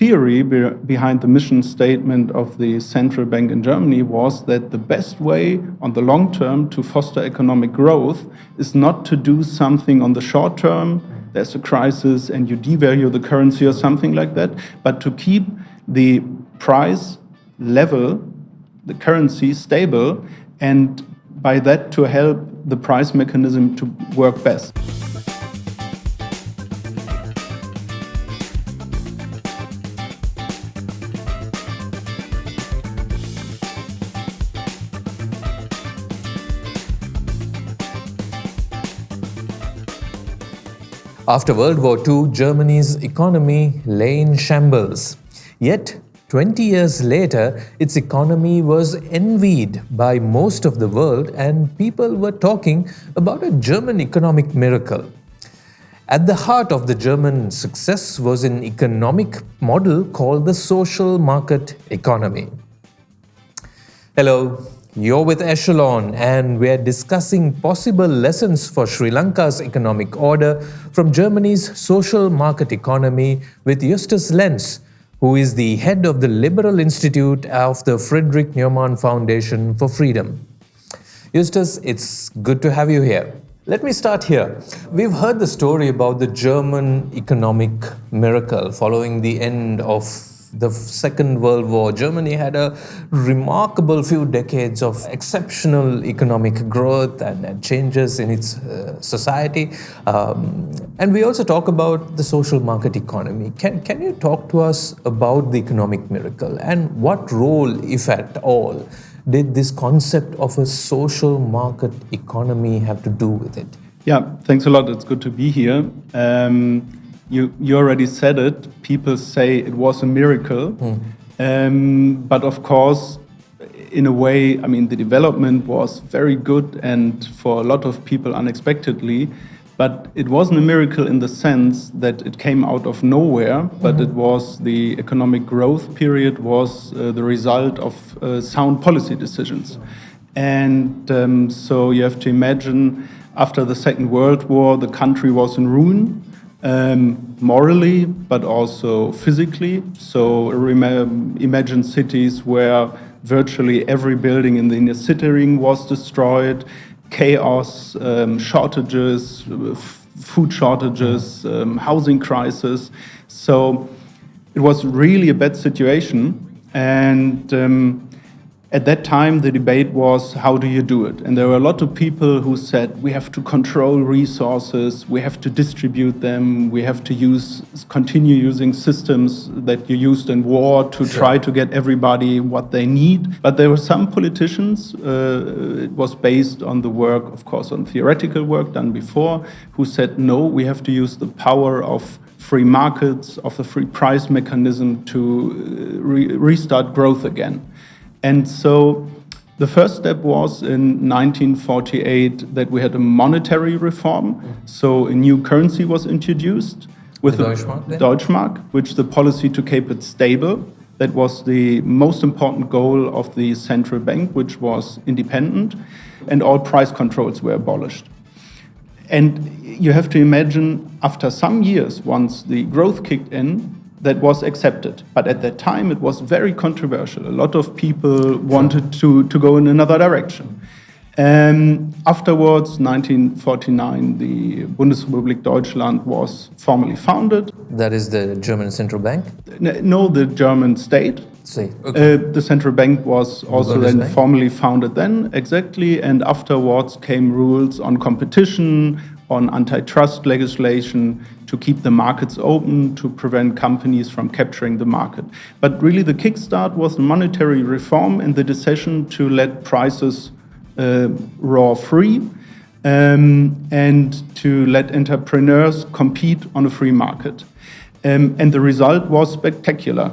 theory behind the mission statement of the central bank in Germany was that the best way on the long term to foster economic growth is not to do something on the short term, there's a crisis and you devalue the currency or something like that, but to keep the price level, the currency stable, and by that to help the price mechanism to work best. After World War II, Germany's economy lay in shambles. Yet, 20 years later, its economy was envied by most of the world, and people were talking about a German economic miracle. At the heart of the German success was an economic model called the social market economy. Hello. You're with Echelon, and we're discussing possible lessons for Sri Lanka's economic order from Germany's social market economy with Justus Lenz, who is the head of the Liberal Institute of the Friedrich Naumann Foundation for Freedom. Justus, it's good to have you here. Let me start here. We've heard the story about the German economic miracle following the end of the Second World War. Germany had a remarkable few decades of exceptional economic growth and changes in its society. And we also talk about the social market economy. Can you talk to us about the economic miracle and what role, if at all, did this concept of a social market economy have to do with it? Yeah, thanks a lot. It's good to be here. You already said it. People say it was a miracle. But of course, in a way, I mean, the development was very good and for a lot of people unexpectedly. But it wasn't a miracle in the sense that it came out of nowhere, but it was the economic growth period was the result of sound policy decisions. And so you have to imagine after the Second World War, the country was in ruin. Morally, but also physically. So imagine cities where virtually every building in the inner city ring was destroyed, chaos, shortages, food shortages, housing crisis. So it was really a bad situation. And at that time, the debate was, how do you do it? And there were a lot of people who said, we have to control resources, we have to distribute them, we have to continue using systems that you used in war to try to get everybody what they need. But there were some politicians, it was based on the work, of course, on theoretical work done before, who said, no, we have to use the power of free markets, of the free price mechanism to restart growth again. And so the first step was in 1948 that we had a monetary reform. So a new currency was introduced with the Deutschmark, which the policy to keep it stable. That was the most important goal of the central bank, which was independent, and all price controls were abolished. And you have to imagine, after some years, once the growth kicked in, that was accepted. But at that time, it was very controversial. A lot of people wanted to go in another direction. Afterwards, 1949, the Bundesrepublik Deutschland was formally founded. That is the German central bank? No, the German state. Okay. The central bank was also then formally founded then, exactly. And afterwards came rules on competition, on antitrust legislation, to keep the markets open, to prevent companies from capturing the market. But really the kickstart was the monetary reform and the decision to let prices roar free and to let entrepreneurs compete on a free market. And the result was spectacular.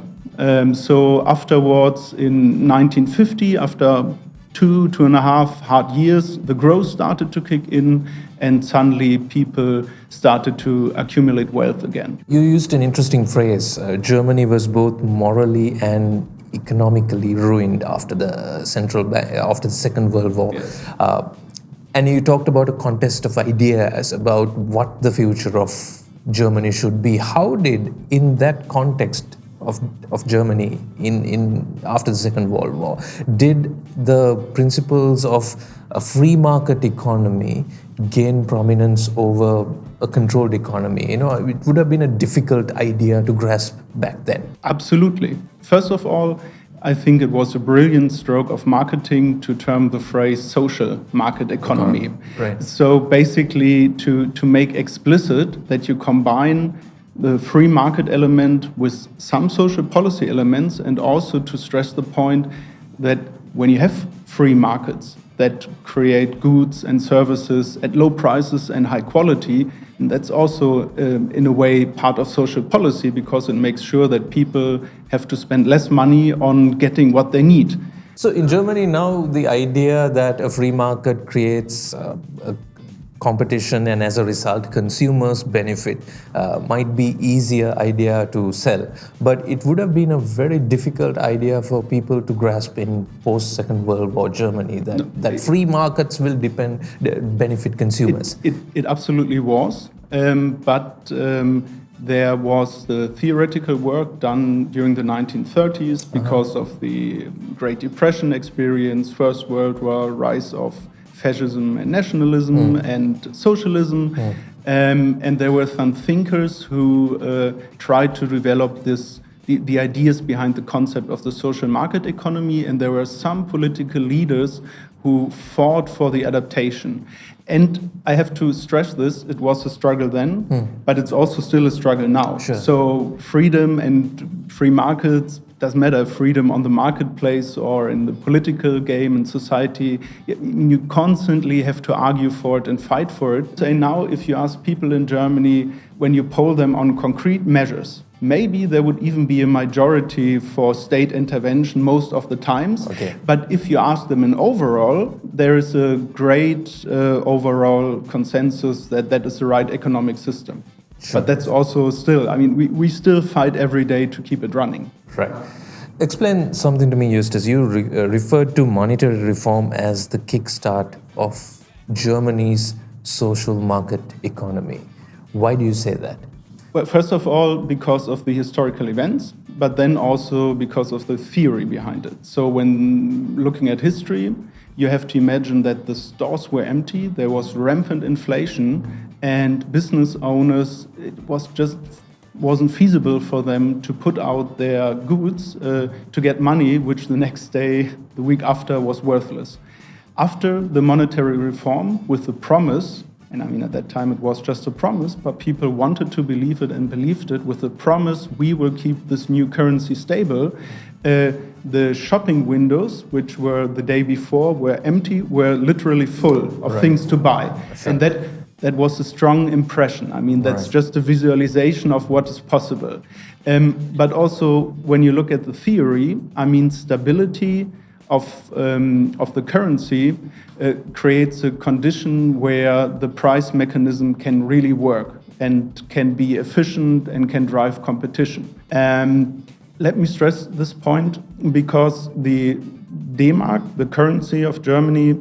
So afterwards, in 1950, after two and a half hard years, the growth started to kick in, and suddenly people started to accumulate wealth again. You used an interesting phrase. Germany was both morally and economically ruined after the Second World War. Yes. And you talked about a contest of ideas about what the future of Germany should be. How did, in that context of Germany in after the Second World War, did the principles of a free market economy gain prominence over a controlled economy? It would have been a difficult idea to grasp back then. Absolutely. First of all, I think it was a brilliant stroke of marketing to term the phrase social market economy. Right. So basically to make explicit that you combine the free market element with some social policy elements, and also to stress the point that when you have free markets that create goods and services at low prices and high quality, and that's also, in a way, part of social policy, because it makes sure that people have to spend less money on getting what they need. So in Germany now, the idea that a free market creates a competition and as a result consumers benefit might be easier idea to sell, but it would have been a very difficult idea for people to grasp in post-Second World War Germany, that free markets will benefit consumers. It absolutely was, but there was the theoretical work done during the 1930s because of the Great Depression experience, First World War, rise of fascism and nationalism and socialism. And there were some thinkers who tried to develop the ideas behind the concept of the social market economy, and there were some political leaders who fought for the adaptation. And I have to stress this, it was a struggle then, but it's also still a struggle now. Sure. So freedom and free markets, doesn't matter, freedom on the marketplace or in the political game and society, you constantly have to argue for it and fight for it. So now if you ask people in Germany, when you poll them on concrete measures, maybe there would even be a majority for state intervention most of the times. Okay. But if you ask them in overall, there is a great overall consensus that that is the right economic system. Sure. But that's also still, I mean, we still fight every day to keep it running. Right. Explain something to me, Justus. You referred to monetary reform as the kickstart of Germany's social market economy. Why do you say that? Well, first of all, because of the historical events, but then also because of the theory behind it. So when looking at history, you have to imagine that the stores were empty, there was rampant inflation, and business owners, wasn't feasible for them to put out their goods to get money, which the next day, the week after, was worthless. After the monetary reform, with the promise, and I mean at that time it was just a promise, but people wanted to believe it and believed it, with the promise we will keep this new currency stable, the shopping windows, which were the day before, were empty, were literally full of things to buy. Sure. And that was a strong impression. I mean, that's just a visualization of what is possible. But also, when you look at the theory, I mean, stability of the currency creates a condition where the price mechanism can really work and can be efficient and can drive competition. Let me stress this point, because the D-Mark, the currency of Germany,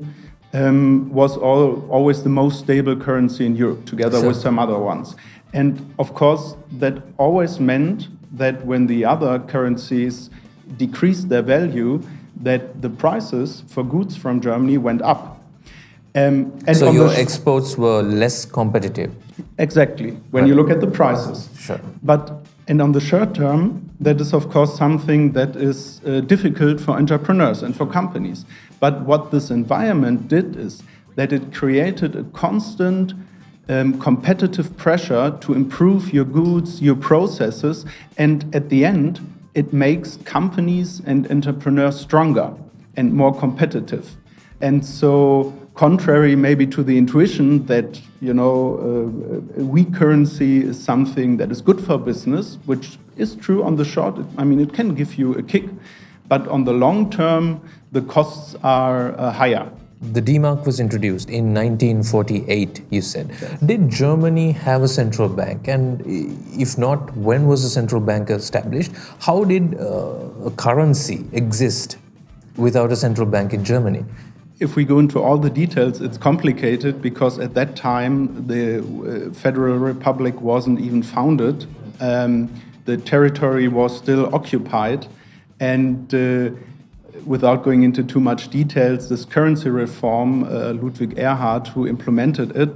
was always the most stable currency in Europe, together with some other ones. And of course, that always meant that when the other currencies decreased their value, that the prices for goods from Germany went up. And so your exports were less competitive? Exactly, when you look at the prices. Sure. And on the short term, that is of course something that is difficult for entrepreneurs and for companies. But what this environment did is that it created a constant competitive pressure to improve your goods, your processes, and at the end, it makes companies and entrepreneurs stronger and more competitive. And so, contrary maybe to the intuition that, a weak currency is something that is good for business, which is true on the short, I mean, it can give you a kick, but on the long term, the costs are higher. The D-Mark was introduced in 1948, you said. Yes. Did Germany have a central bank? And if not, when was the central bank established? How did a currency exist without a central bank in Germany? If we go into all the details, it's complicated, because at that time, the Federal Republic wasn't even founded. the territory was still occupied, and without going into too much details, this currency reform, Ludwig Erhard, who implemented it,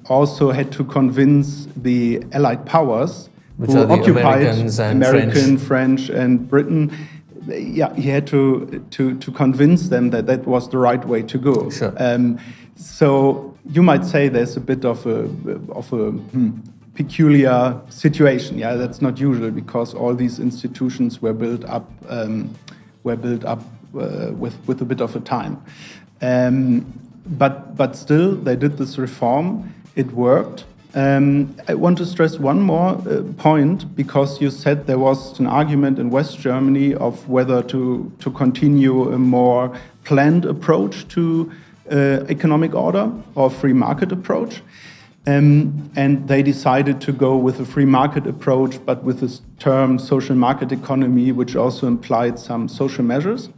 also had to convince the Allied powers, which who are the occupied Americans and American, French, and Britain. Yeah, he had to convince them that that was the right way to go. Sure. So you might say there's a bit of a peculiar situation. Yeah, that's not usual because all these institutions were built up with a bit of a time. But still, they did this reform. It worked. I want to stress one more point, because you said there was an argument in West Germany of whether to continue a more planned approach to economic order or free market approach. And they decided to go with a free market approach, but with this term social market economy, which also implied some social measures.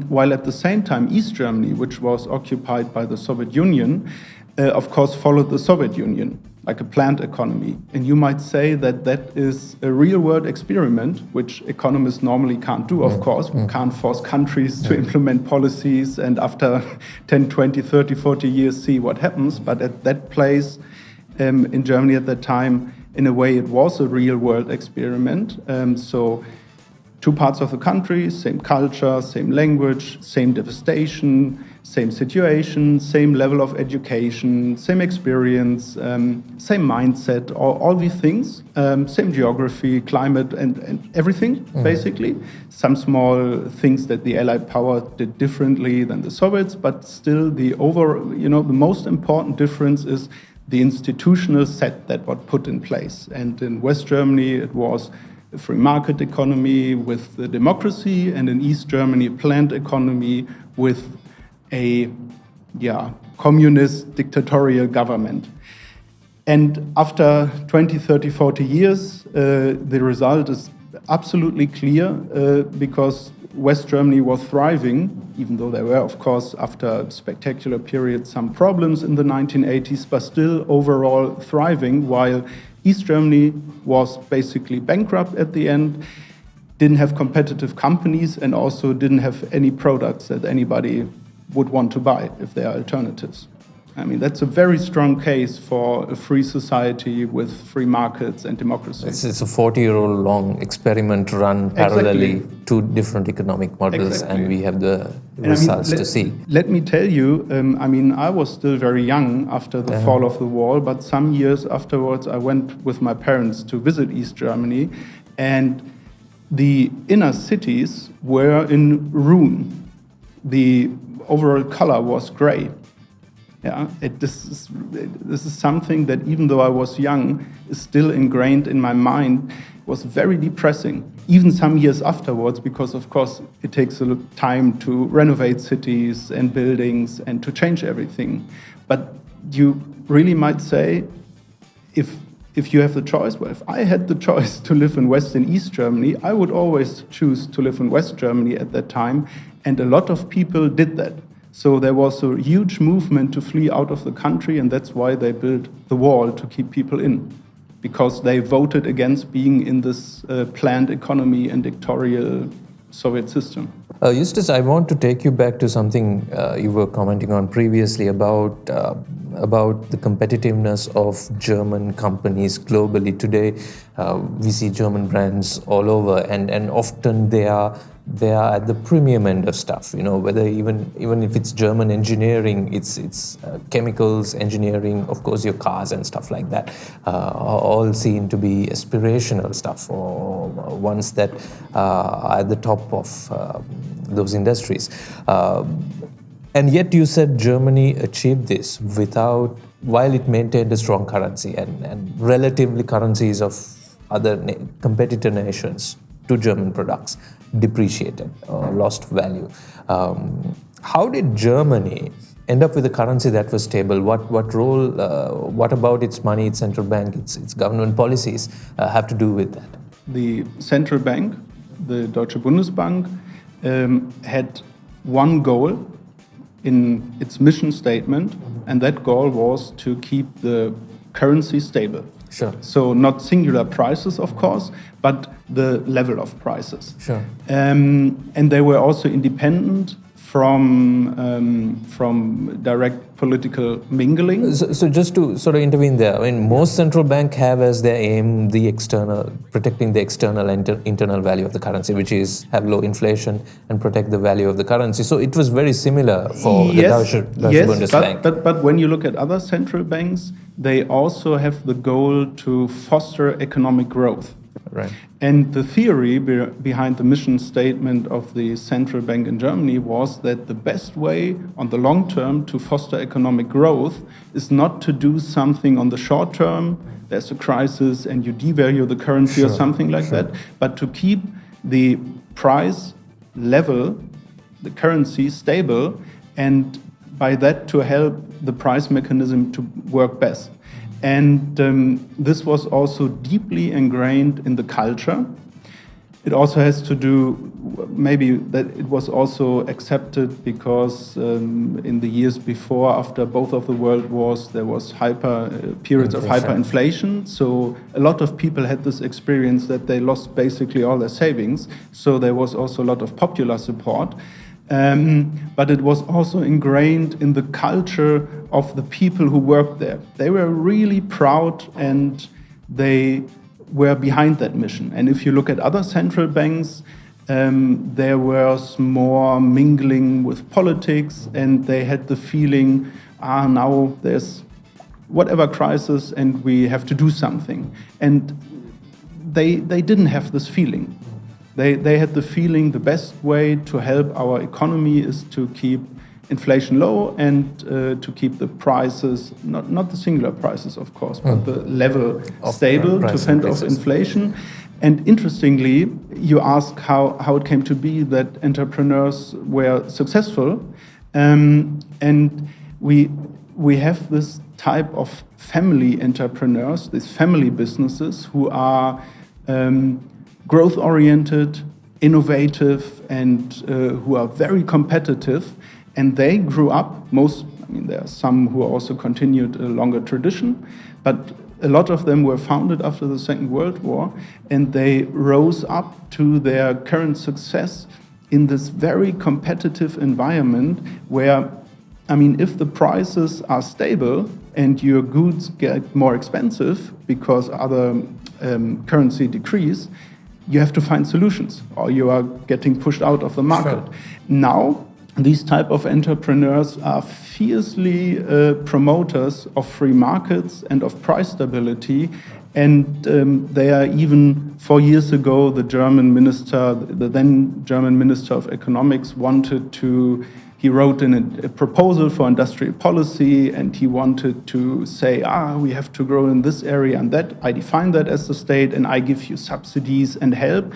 While at the same time, East Germany, which was occupied by the Soviet Union, of course, followed the Soviet Union, like a planned economy. And you might say that that is a real-world experiment, which economists normally can't do, of course. We can't force countries to implement policies and after 10, 20, 30, 40 years see what happens. But at that place in Germany at that time, in a way, it was a real-world experiment. So two parts of the country, same culture, same language, same devastation, same situation, same level of education, same experience, same mindset, all these things, same geography, climate, and everything, basically. Some small things that the Allied power did differently than the Soviets, but still the most important difference is the institutional set that was put in place. And in West Germany, it was a free market economy with the democracy, and in East Germany, a planned economy with a communist dictatorial government. And after 20, 30, 40 years, the result is absolutely clear because West Germany was thriving, even though there were, of course, after a spectacular period, some problems in the 1980s, but still overall thriving, while East Germany was basically bankrupt at the end, didn't have competitive companies, and also didn't have any products that anybody would want to buy if there are alternatives. I mean, that's a very strong case for a free society with free markets and democracy. It's a 40-year-old long experiment run parallelly to different economic models, and we have the results to see. Let me tell you, I was still very young after the fall of the wall, but some years afterwards I went with my parents to visit East Germany, and the inner cities were in ruin. The overall color was gray. Yeah, this is something that, even though I was young, is still ingrained in my mind. It was very depressing, even some years afterwards, because of course it takes a lot of time to renovate cities and buildings and to change everything. But you really might say, if you have the choice, well, if I had the choice to live in West and East Germany, I would always choose to live in West Germany at that time, and a lot of people did that. So there was a huge movement to flee out of the country, and that's why they built the wall to keep people in, because they voted against being in this planned economy and dictatorial Soviet system. Justus, I want to take you back to something you were commenting on previously about the competitiveness of German companies globally. Today, we see German brands all over, and often they are at the premium end of stuff. You know, whether even if it's German engineering, it's chemicals engineering, of course, your cars and stuff like that, are all seen to be aspirational stuff, or ones that are at the top of those industries. And yet you said Germany achieved this while it maintained a strong currency, and relatively currencies of other competitor nations to German products depreciated or lost value. How did Germany end up with a currency that was stable? What role, what about its money, its central bank, its government policies have to do with that? The central bank, the Deutsche Bundesbank, had one goal in its mission statement, and that goal was to keep the currency stable. Sure. So not singular prices, of course, but the level of prices. Sure. And they were also independent from direct political mingling. So just to sort of intervene there, I mean, most central bank have as their aim protecting the external and internal value of the currency, which is have low inflation and protect the value of the currency. So it was very similar for the Deutsche Bundesbank. But when you look at other central banks, they also have the goal to foster economic growth. Right. And the theory behind the mission statement of the central bank in Germany was that the best way on the long term to foster economic growth is not to do something on the short term, there's a crisis and you devalue the currency or something like that, but to keep the price level, the currency stable, and by that to help the price mechanism to work best. And this was also deeply ingrained in the culture. It also has to do, maybe that it was also accepted because in the years before, after both of the world wars, there was periods of hyperinflation. So a lot of people had this experience that they lost basically all their savings. So there was also a lot of popular support. But it was also ingrained in the culture of the people who worked there. They were really proud and they were behind that mission. And if you look at other central banks, there was more mingling with politics and they had the feeling, now there's whatever crisis and we have to do something. And they didn't have this feeling. They had the feeling the best way to help our economy is to keep inflation low and to keep the prices, not the singular prices, of course, but the level stable to fend off inflation. And interestingly, you ask how it came to be that entrepreneurs were successful. And we have this type of family entrepreneurs, these family businesses who are growth-oriented, innovative, and who are very competitive. And they grew up, there are some who also continued a longer tradition, but a lot of them were founded after the Second World War, and they rose up to their current success in this very competitive environment where, if the prices are stable and your goods get more expensive because other currency decrease, you have to find solutions or you are getting pushed out of the market. Sure. Now, these type of entrepreneurs are fiercely promoters of free markets and of price stability. And they are even 4 years ago, the then German Minister of Economics he wrote in a proposal for industrial policy, and he wanted to say, we have to grow in this area and that. I define that as the state, and I give you subsidies and help.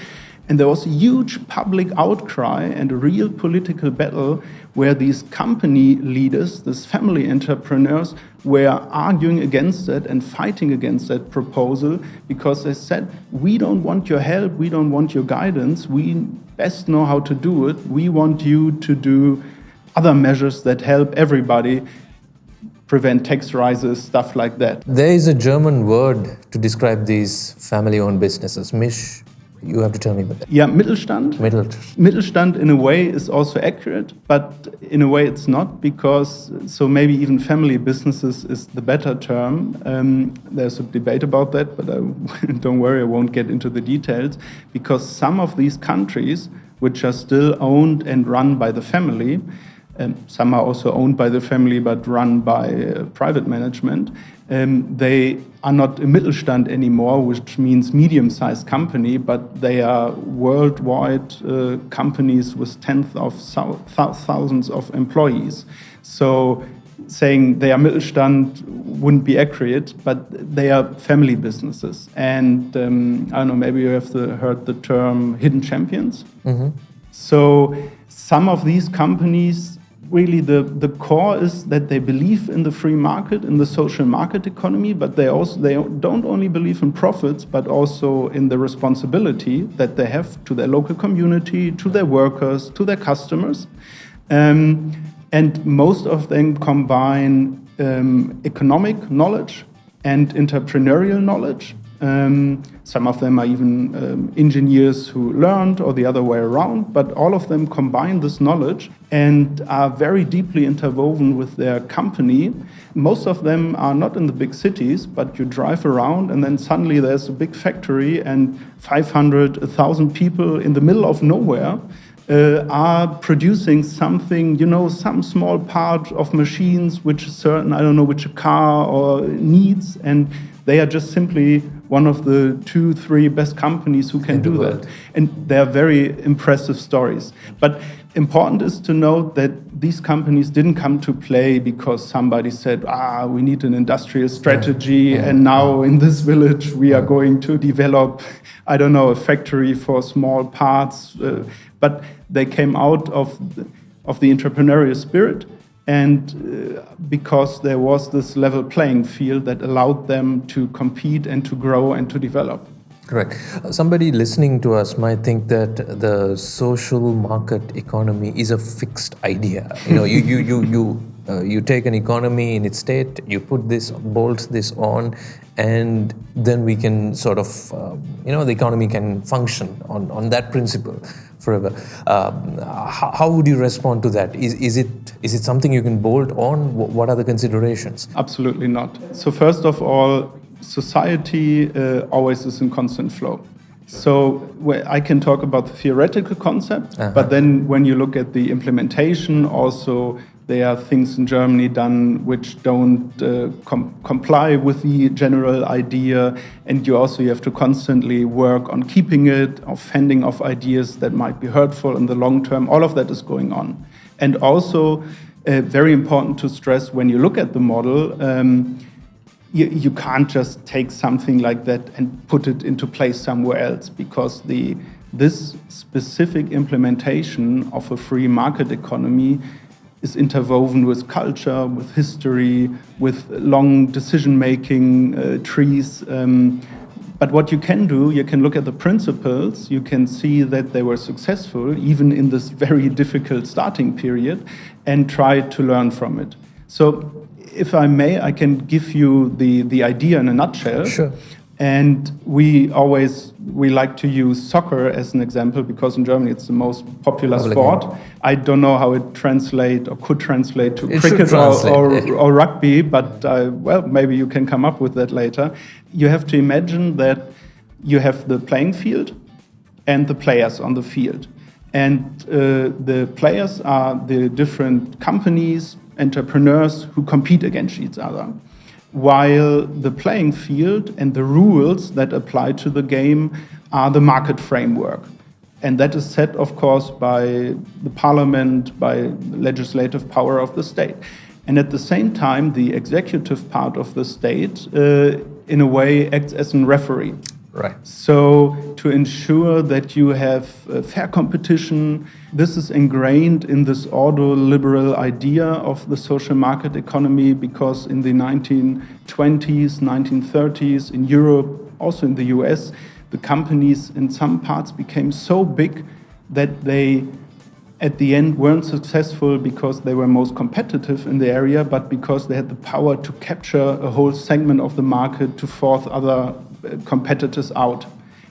And there was a huge public outcry and a real political battle where these company leaders, these family entrepreneurs, were arguing against it and fighting against that proposal because they said, we don't want your help, we don't want your guidance, we best know how to do it, we want you to do other measures that help everybody, prevent tax rises, stuff like that. There is a German word to describe these family-owned businesses. You have to tell me about that. Yeah, Mittelstand. Mittelstand in a way is also accurate, but in a way it's not because, so maybe even family businesses is the better term. There's a debate about that, but don't worry, I won't get into the details, because some of these countries, which are still owned and run by the family, some are also owned by the family but run by private management. They are not a Mittelstand anymore, which means medium-sized company, but they are worldwide companies with tens of thousands of employees. So saying they are Mittelstand wouldn't be accurate, but they are family businesses. And I don't know, maybe you have heard the term hidden champions. Mm-hmm. So some of these companies, really the core is that they believe in the free market, in the social market economy, but they don't only believe in profits, but also in the responsibility that they have to their local community, to their workers, to their customers. And most of them combine economic knowledge and entrepreneurial knowledge. Some of them are even engineers who learned, or the other way around, but all of them combine this knowledge and are very deeply interwoven with their company. Most of them are not in the big cities, but you drive around and then suddenly there's a big factory and 500, 1,000 people in the middle of nowhere are producing something, some small part of machines which is certain, I don't know, which a car or needs, and they are just simply one of the 2-3 best companies who can do that. And they are very impressive stories. But important is to note that these companies didn't come to play because somebody said, we need an industrial strategy, and now in this village we are going to develop, I don't know, a factory for small parts. But they came out of the entrepreneurial spirit, and because there was this level playing field that allowed them to compete and to grow and to develop. Correct. Somebody listening to us might think that the social market economy is a fixed idea. You take an economy in its state, you put this, bolt this on, and then we can sort of, the economy can function on that principle forever. How would you respond to that? Is it something you can bolt on? What are the considerations? Absolutely not. So first of all, society always is in constant flow. So I can talk about the theoretical concept, but then when you look at the implementation, also there are things in Germany done which don't comply with the general idea, and you have to constantly work on keeping it, or fending off ideas that might be hurtful in the long term. All of that is going on. And also, very important to stress, when you look at the model, you can't just take something like that and put it into place somewhere else, because this specific implementation of a free market economy is interwoven with culture, with history, with long decision-making trees. But what you can do, you can look at the principles, you can see that they were successful, even in this very difficult starting period, and try to learn from it. So, if I may, I can give you the idea in a nutshell. Sure. And we like to use soccer as an example, because in Germany it's the most popular sport. I don't know how it could translate to cricket or rugby, but maybe you can come up with that later. You have to imagine that you have the playing field and the players on the field. And the players are the different companies, entrepreneurs who compete against each other, while the playing field and the rules that apply to the game are the market framework. And that is set, of course, by the parliament, by the legislative power of the state. And at the same time, the executive part of the state, in a way, acts as a referee. Right. So to ensure that you have fair competition, this is ingrained in this ordoliberal idea of the social market economy, because in the 1920s, 1930s, in Europe, also in the US, the companies in some parts became so big that they at the end weren't successful because they were most competitive in the area, but because they had the power to capture a whole segment of the market to force other competitors out.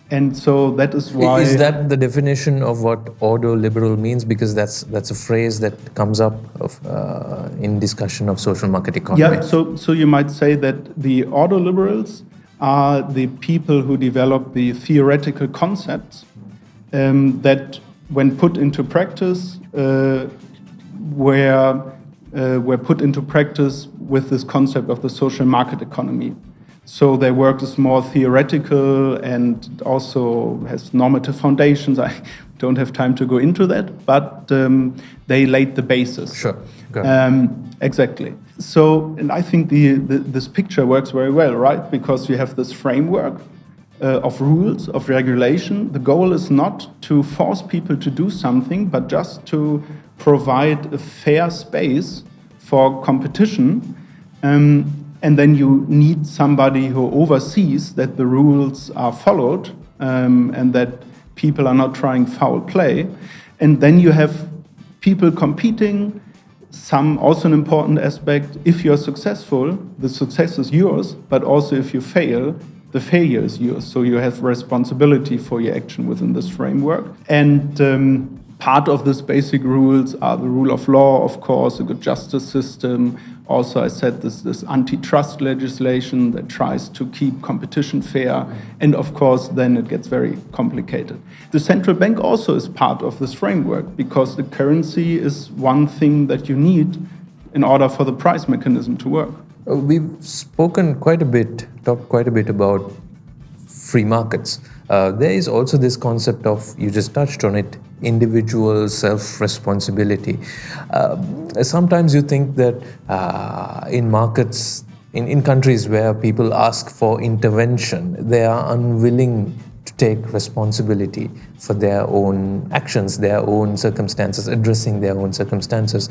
And so that is why... Is that the definition of what ordoliberal means? Because that's a phrase that comes up in discussion of social market economy. Yeah, so you might say that the ordoliberals are the people who develop the theoretical concepts that, when put into practice, were put into practice with this concept of the social market economy. So their work is more theoretical and also has normative foundations. I don't have time to go into that, but they laid the basis. Sure. Exactly. So, and I think this picture works very well, right? Because you have this framework of rules, of regulation. The goal is not to force people to do something, but just to provide a fair space for competition. And then you need somebody who oversees that the rules are followed and that people are not trying foul play. And then you have people competing, Also an important aspect, if you're successful, the success is yours, but also if you fail, the failure is yours. So you have responsibility for your action within this framework. And part of these basic rules are the rule of law, of course, a good justice system. Also, I said this antitrust legislation that tries to keep competition fair. And of course, then it gets very complicated. The central bank also is part of this framework because the currency is one thing that you need in order for the price mechanism to work. We've talked quite a bit about free markets. There is also this concept of, you just touched on it, individual self-responsibility. Sometimes you think that in markets, in countries where people ask for intervention, they are unwilling to take responsibility for their own actions, their own circumstances, addressing their own circumstances.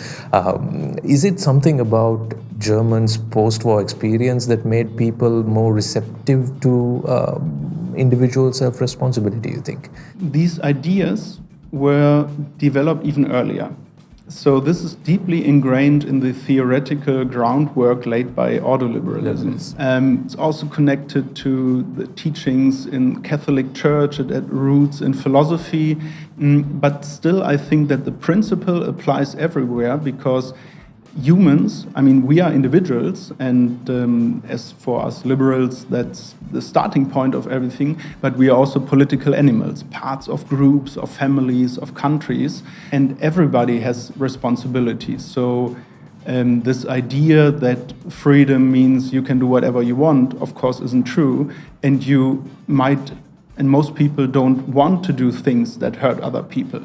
Is it something about Germans' post-war experience that made people more receptive to individual self-responsibility, you think? These ideas were developed even earlier. So this is deeply ingrained in the theoretical groundwork laid by ordoliberalism. It's also connected to the teachings in Catholic Church, it had roots in philosophy, but still I think that the principle applies everywhere because humans, we are individuals, and as for us liberals, that's the starting point of everything, but we are also political animals, parts of groups, of families, of countries, and everybody has responsibilities. So this idea that freedom means you can do whatever you want, of course, isn't true, and you might, and most people don't want to do things that hurt other people.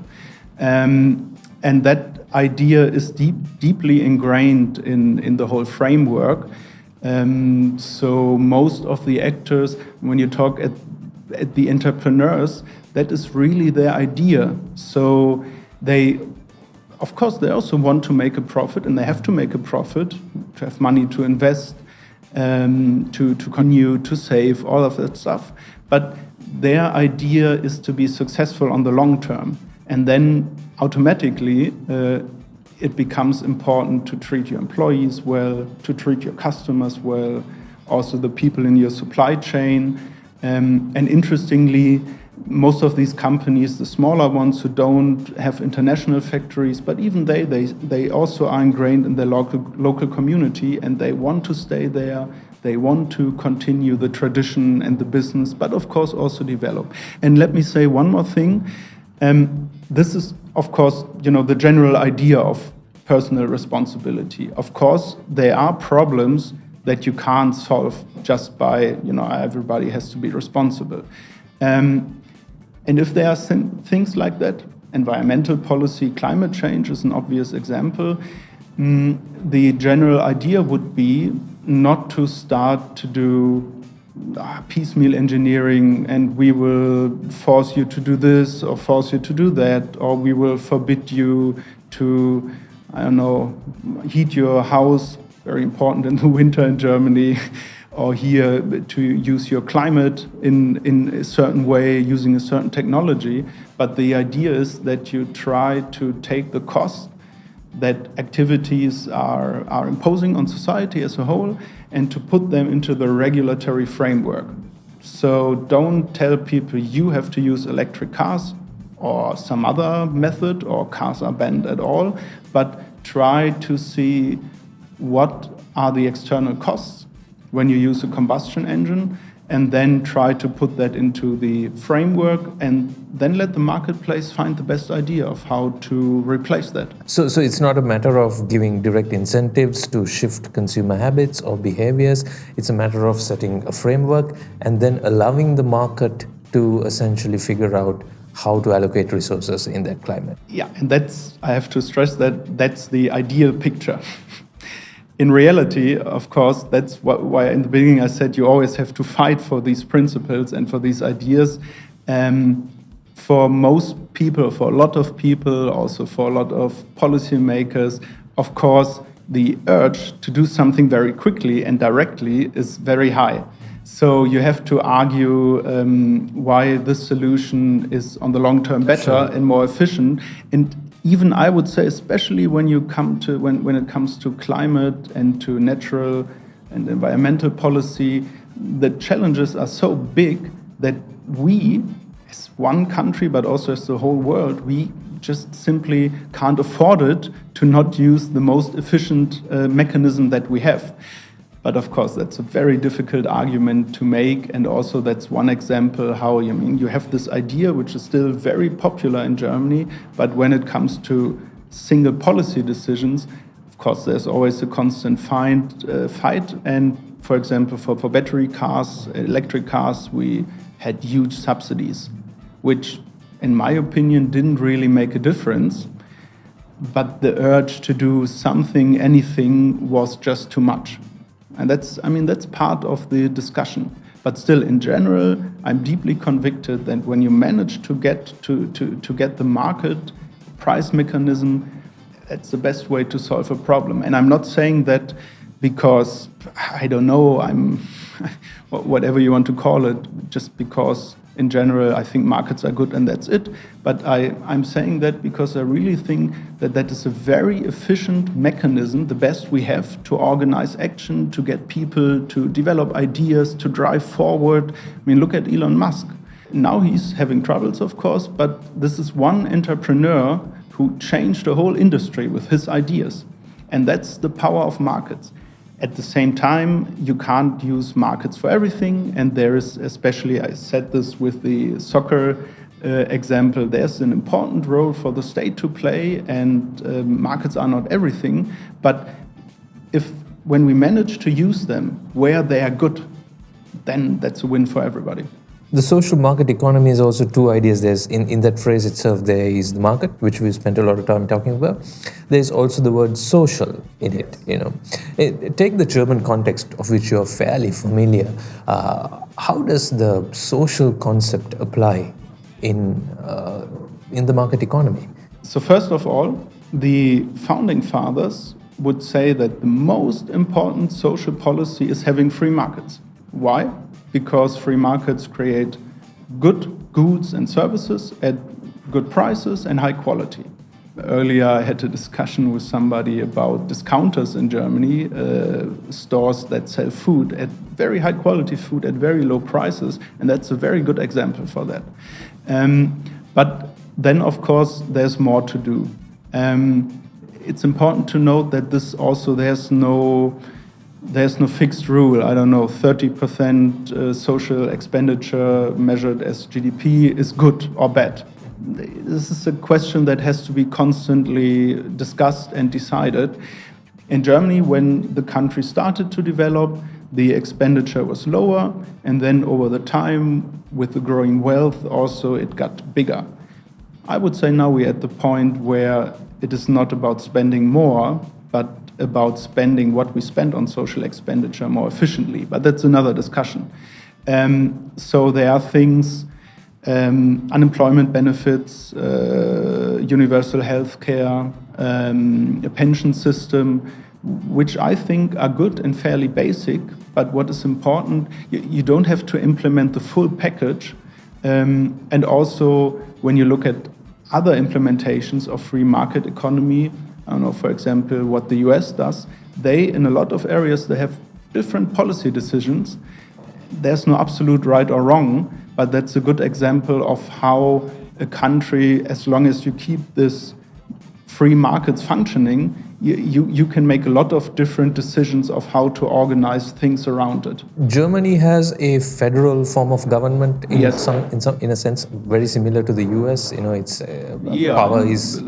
And that idea is deeply ingrained in the whole framework. So most of the actors, when you talk at the entrepreneurs, that is really their idea. So they, of course, they also want to make a profit, and they have to make a profit to have money to invest, to continue to save, all of that stuff. But their idea is to be successful on the long term. And then automatically, it becomes important to treat your employees well, to treat your customers well, also the people in your supply chain. And interestingly, most of these companies, the smaller ones who don't have international factories, but even they also are ingrained in their local community, and they want to stay there. They want to continue the tradition and the business, but of course also develop. And let me say one more thing. This is, of course, the general idea of personal responsibility. Of course, there are problems that you can't solve just by, everybody has to be responsible. And if there are things like that, environmental policy, climate change is an obvious example, the general idea would be not to start to do piecemeal engineering, and we will force you to do this or force you to do that, or we will forbid you to, heat your house, very important in the winter in Germany, or here to use your climate in a certain way using a certain technology. But the idea is that you try to take the cost that activities are imposing on society as a whole and to put them into the regulatory framework. So don't tell people you have to use electric cars or some other method, or cars are banned at all, but try to see what are the external costs when you use a combustion engine, and then try to put that into the framework, and then let the marketplace find the best idea of how to replace that. So it's not a matter of giving direct incentives to shift consumer habits or behaviors. It's a matter of setting a framework and then allowing the market to essentially figure out how to allocate resources in that climate. Yeah, and I have to stress that's the ideal picture. In reality, of course, that's why in the beginning I said you always have to fight for these principles and for these ideas. For most people, for a lot of people, also for a lot of policymakers, of course, the urge to do something very quickly and directly is very high. So you have to argue why this solution is on the long term better and more efficient. And even I would say, especially when it comes to climate and to natural and environmental policy, the challenges are so big that we, as one country, but also as the whole world, we just simply can't afford it to not use the most efficient mechanism that we have. But of course, that's a very difficult argument to make, and also that's one example how you have this idea which is still very popular in Germany, but when it comes to single policy decisions, of course, there's always a constant fight. And for example, for battery cars, electric cars, we had huge subsidies, which, in my opinion, didn't really make a difference. But the urge to do something, anything, was just too much. And that's part of the discussion. But still, in general, I'm deeply convicted that when you manage to get the market price mechanism, that's the best way to solve a problem. And I'm not saying that because, I don't know, whatever you want to call it, just because in general I think markets are good and that's it. But I'm saying that because I really think that is a very efficient mechanism, the best we have to organize action, to get people to develop ideas, to drive forward. Look at Elon Musk. Now he's having troubles, of course, but this is one entrepreneur who changed the whole industry with his ideas. And that's the power of markets. At the same time, you can't use markets for everything, and there is, especially, I said this with the soccer example, there's an important role for the state to play, and markets are not everything. But when we manage to use them where they are good, then that's a win for everybody. The social market economy is also two ideas. There's in that phrase itself, there is the market, which we spent a lot of time talking about. There's also the word social in it. Take the German context, of which you're fairly familiar. How does the social concept apply in the market economy? So first of all, the founding fathers would say that the most important social policy is having free markets. Why? Because free markets create good goods and services at good prices and high quality. Earlier, I had a discussion with somebody about discounters in Germany, stores that sell food at very high quality food at very low prices, and that's a very good example for that. But then, of course, there's more to do. It's important to note that there's no fixed rule. 30% social expenditure measured as GDP is good or bad. This is a question that has to be constantly discussed and decided. In Germany, when the country started to develop, the expenditure was lower, and then over the time, with the growing wealth, also it got bigger. I would say now we're at the point where it is not about spending more, but about spending what we spend on social expenditure more efficiently. But that's another discussion. So there are things, unemployment benefits, universal health care, a pension system, which I think are good and fairly basic. But what is important, you don't have to implement the full package. And also, when you look at other implementations of free market economy, for example, what the US does, in a lot of areas, they have different policy decisions. There's no absolute right or wrong, but that's a good example of how a country, as long as you keep this free markets functioning, you can make a lot of different decisions of how to organize things around it. Germany has a federal form of government in Yes. in a sense very similar to the US. It's power is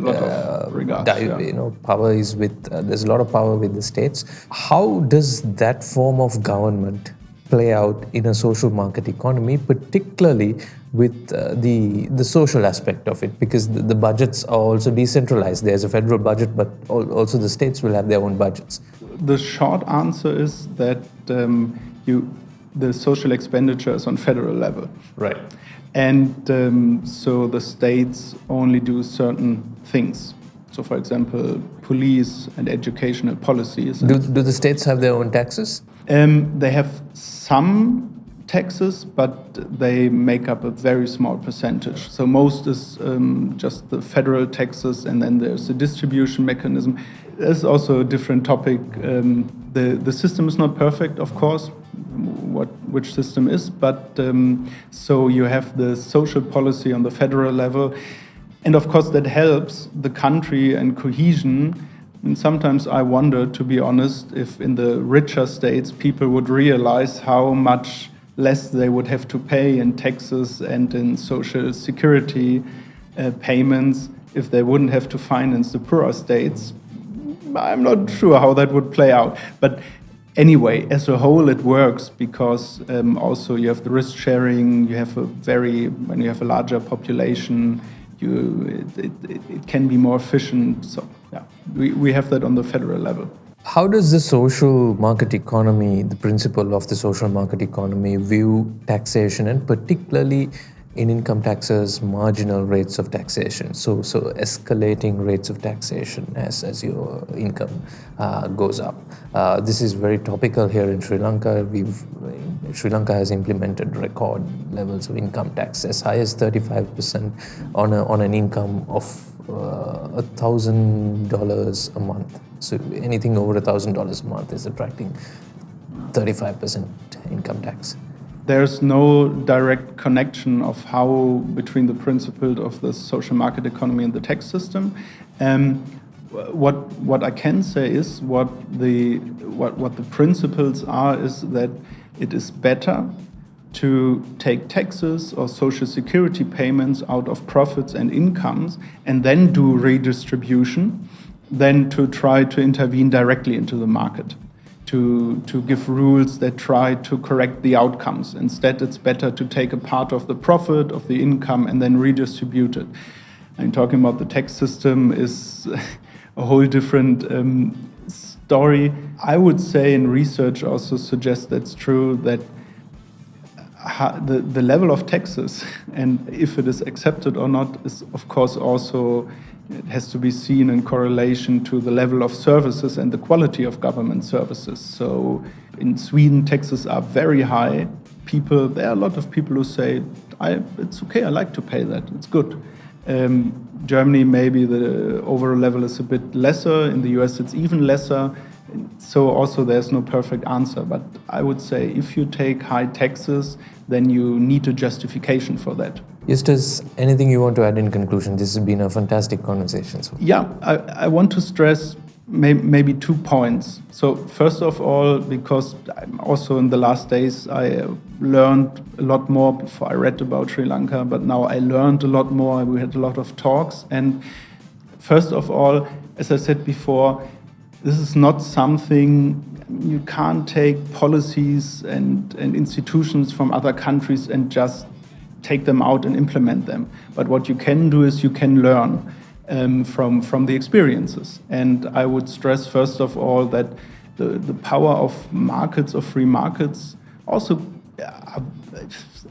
power is with there's a lot of power with the states. How does that form of government play out in a social market economy, particularly with the social aspect of it, because the budgets are also decentralized. There's a federal budget, but also the states will have their own budgets. The short answer is that the social expenditure is on federal level. Right. And so the states only do certain things. So, for example, police and educational policies. Do the states have their own taxes? They have some taxes, but they make up a very small percentage. So most is just the federal taxes, and then there's a distribution mechanism. There's also a different topic. The system is not perfect, of course, which system is, but so you have the social policy on the federal level, and of course that helps the country and cohesion. And sometimes I wonder, to be honest, if in the richer states people would realize how much less they would have to pay in taxes and in social security payments if they wouldn't have to finance the poorer states. I'm not sure how that would play out. But anyway, as a whole, it works because also you have the risk sharing. You have when you have a larger population, it can be more efficient. So yeah, we have that on the federal level. How does the social market economy, the principle of the social market economy, view taxation, and particularly in income taxes, marginal rates of taxation? So escalating rates of taxation as your income goes up. This is very topical here in Sri Lanka. Sri Lanka has implemented record levels of income tax, as high as 35% on an income of $1,000 a month. So anything over $1,000 a month is attracting 35% income tax. There's no direct connection of how between the principle of the social market economy and the tax system. What I can say is what the principles are is that it is better to take taxes or social security payments out of profits and incomes and then do redistribution than to try to intervene directly into the market, to give rules that try to correct the outcomes. Instead, it's better to take a part of the profit, of the income, and then redistribute it. And talking about the tax system is a whole different story. I would say, and research also suggests that's true, that the level of taxes, and if it is accepted or not, is of course also, it has to be seen in correlation to the level of services and the quality of government services. So in Sweden, taxes are very high. There are a lot of people who say, it's okay, I like to pay that, it's good. Germany, maybe the overall level is a bit lesser. In the US, it's even lesser. So also there's no perfect answer. But I would say if you take high taxes, then you need a justification for that. Justus, anything you want to add in conclusion? This has been a fantastic conversation. Yeah, I want to stress maybe 2 points. So first of all, because also in the last days I learned a lot more. Before I read about Sri Lanka, but now I learned a lot more. We had a lot of talks. And first of all, as I said before, this is not something, you can't take policies and institutions from other countries and just take them out and implement them. But what you can do is you can learn from the experiences. And I would stress, first of all, that the power of markets, of free markets, also,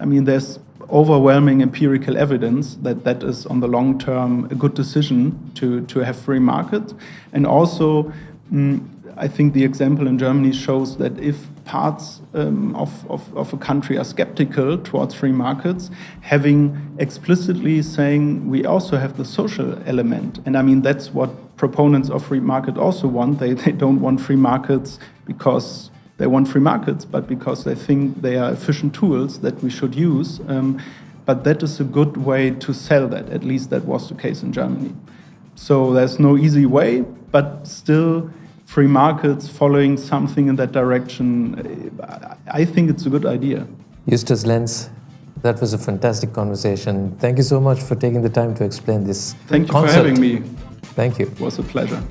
there's overwhelming empirical evidence that is on the long term a good decision to have free markets. And also, I think the example in Germany shows that if parts of a country are skeptical towards free markets, having explicitly saying we also have the social element. And that's what proponents of free market also want. They don't want free markets because they want free markets, but because they think they are efficient tools that we should use. But that is a good way to sell that. At least that was the case in Germany. So there's no easy way, but still free markets following something in that direction, I think it's a good idea. Justus Lenz, that was a fantastic conversation. Thank you so much for taking the time to explain this Thank you concept. for having me. Thank you. It was a pleasure.